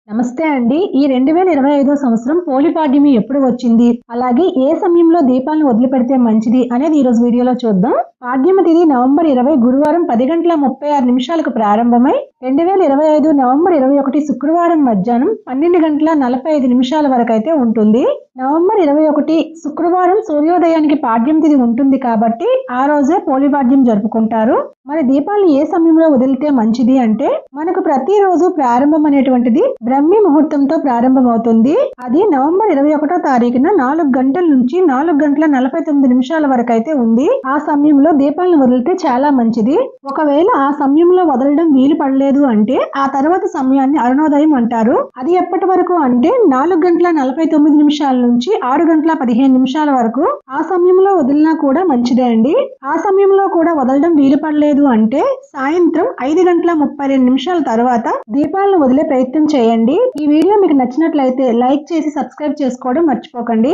నమస్తే అండి. ఈ 2025 సంవత్సరం పోలిపాడ్యమి ఎప్పుడు వచ్చింది? అలాగే ఏ సమయంలో దీపాలను వదిలిపెడితే మంచిది అనేది ఈరోజు వీడియోలో చూద్దాం. పాడ్యమి తిథి నవంబర్ 20 గురువారం 10:36 ప్రారంభమై 2025 నవంబర్ 21 శుక్రవారం మధ్యాహ్నం 12:45 వరకైతే ఉంటుంది. నవంబర్ 21 శుక్రవారం సూర్యోదయానికి పాడ్యం తిథి ఉంటుంది కాబట్టి ఆ రోజే పోలిపాడ్యం జరుపుకుంటారు. మరి దీపాలను ఏ సమయంలో వదిలితే మంచిది అంటే మనకు ప్రతిరోజు ప్రారంభం అనేటువంటిది బ్రహ్మీ ముహూర్తంతో ప్రారంభమవుతుంది. అది నవంబర్ 21 తారీఖున 4 గంటల నుంచి 4:49 వరకు అయితే ఉంది. ఆ సమయంలో దీపాలను వదిలితే చాలా మంచిది. ఒకవేళ ఆ సమయంలో వదలడం వీలు పడలేదు అంటే ఆ తర్వాత సమయాన్ని అరుణోదయం అంటారు. అది ఎప్పటి వరకు అంటే 4:49 నుంచి 6:15 వరకు ఆ సమయంలో వదిలినా కూడా మంచిదే అండి. ఆ సమయంలో కూడా వదలడం వీలు పడలేదు అంటే సాయంత్రం 5:32 తర్వాత దీపాలను వదిలే ప్రయత్నం చేయండి. ఈ వీడియో మీకు నచ్చినట్లయితే లైక్ చేసి సబ్స్క్రైబ్ చేసుకోవడం మర్చిపోకండి.